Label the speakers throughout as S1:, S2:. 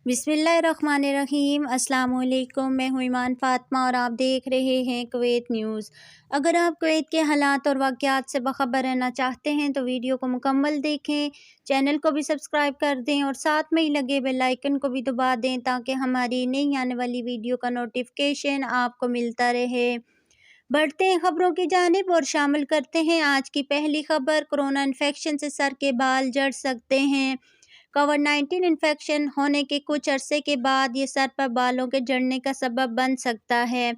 S1: बिस्मिल्लाहिर्रहमानिर्रहीम। अस्सलाम वालेकुम। मैं हूं ईमान फ़ातिमा और आप देख रहे हैं कुवैत न्यूज़। अगर आप कुवैत के हालात और वाक़यात से बाखबर रहना चाहते हैं तो वीडियो को मुकम्मल देखें, चैनल को भी सब्सक्राइब कर दें और साथ में ही लगे बेल आइकन को भी दबा दें ताकि हमारी नई आने वाली वीडियो का नोटिफिकेशन आपको मिलता रहे। बढ़ते हैं खबरों की जानिब और शामिल करते हैं आज की पहली खबर। कोरोना इन्फेक्शन से सर के बाल झड़ सकते हैं। कोविड-19 इन्फेक्शन होने के कुछ अरसे के बाद ये सर पर बालों के झड़ने का सबब बन सकता है।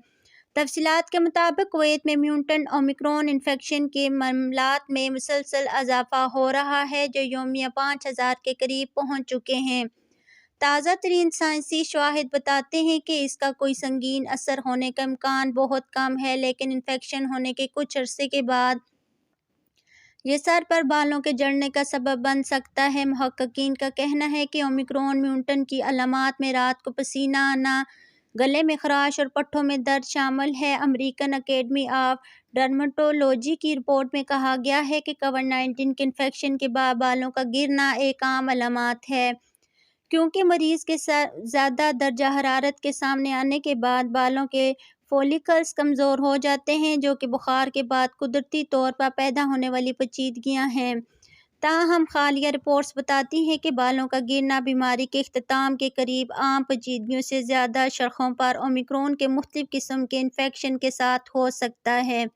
S1: तफसीलात के मुताबिक कुवैत में म्यूटेंट ओमिक्रॉन इन्फेक्शन के मामलात में मुसलसल इजाफा हो रहा है, जो यौमिया 5000 के करीब पहुंच चुके हैं। ताज़ा तरीन साइंसी शवाहिद बताते हैं कि इसका कोई संगीन असर होने का इम्कान बहुत कम है, लेकिन इन्फेक्शन होने के कुछ अरसे के बाद ये सर पर बालों के झड़ने का सबब बन सकता है। मुहक्किकीन का कहना है कि ओमिक्रॉन म्यूटेंट की अलामात में रात को पसीना आना, गले में खराश और पट्टों में दर्द शामिल है। अमेरिकन अकेडमी ऑफ डर्मेटोलॉजी की रिपोर्ट में कहा गया है कि कोविड-19 के इन्फेक्शन के बाद बालों का गिरना एक आम अलामत है, क्योंकि मरीज़ के ज़्यादा दर्जा हरारत के सामने आने के बाद बालों के फॉलिकल्स कमज़ोर हो जाते हैं, जो कि बुखार के बाद कुदरती तौर पर पैदा होने वाली पेचीदगियाँ हैं। ताहम हालिया रिपोर्ट्स बताती हैं कि बालों का गिरना बीमारी के इख्तिताम के करीब आम पेचीदगियों से ज़्यादा शरहों पर ओमिक्रॉन के मुख्तलिफ किस्म के इन्फेक्शन के साथ हो सकता है।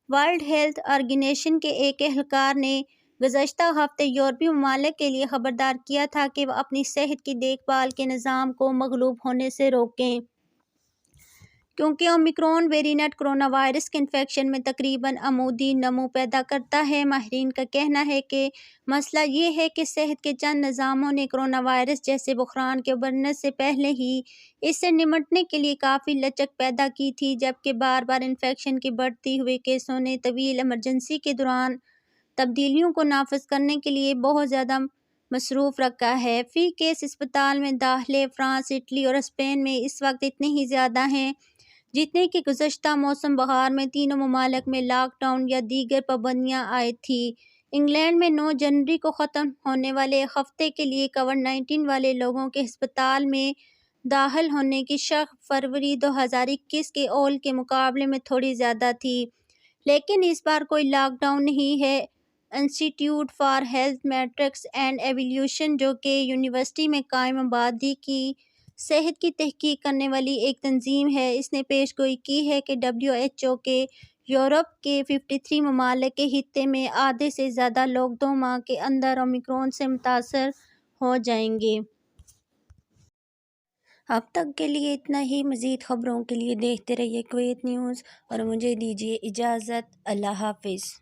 S1: वर्ल्ड हेल्थ ऑर्गेनाइजेशन के एक एहलकार ने गुज़श्ता हफ्ते यूरोपीय ममालिक के लिए खबरदार किया था कि वह अपनी सेहत की देखभाल के निज़ाम को मग़लूब होने से रोकें, क्योंकि ओमिक्रॉन वेरिएंट कोरोना वायरस के इन्फेक्शन में तकरीबन अमूदी नमू पैदा करता है। माहिरीन का कहना है कि मसला ये है कि सेहत के चंद निज़ामों ने कोरोना वायरस जैसे बुखरान के उभरने से पहले ही इससे निमटने के लिए काफ़ी लचक पैदा की थी, जबकि बार बार इन्फेक्शन के बढ़ती हुए केसों ने तवील इमरजेंसी के दौरान तब्दीलियों को नाफिज करने के लिए बहुत ज़्यादा मसरूफ़ रखा है। फ़ी केस अस्पताल में दाखिले फ्रांस, इटली और स्पेन में इस वक्त इतने ही ज़्यादा हैं जितने कि गुज़श्ता मौसम बहार में तीनों ममालिक में लॉकडाउन या दीगर पाबंदियाँ आयद थी। इंग्लैंड में 9 जनवरी को ख़त्म होने वाले एक हफ्ते के लिए कोविड-19 वाले लोगों के अस्पताल में दाखिल होने की शरह फरवरी 2021 के औल के मुकाबले में थोड़ी ज़्यादा थी, लेकिन इस बार कोई लॉकडाउन नहीं है। Institute for health matrix and evolution, जो कि यूनिवर्सिटी में कायम आबादी की सेहत की तहकीक करने वाली एक तंजीम है, इसने पेशगोई की है कि WHO के यूरोप के 53 ममालिक के खित्ते में आधे से ज़्यादा लोग 2 माह के अंदर ओमिक्रॉन से मुतासर हो जाएंगे। अब तक के लिए इतना ही। मज़ीद खबरों के लिए देखते रहिए कुवैत न्यूज़ और मुझे दीजिए इजाज़त। अल्लाह हाफ़िज़।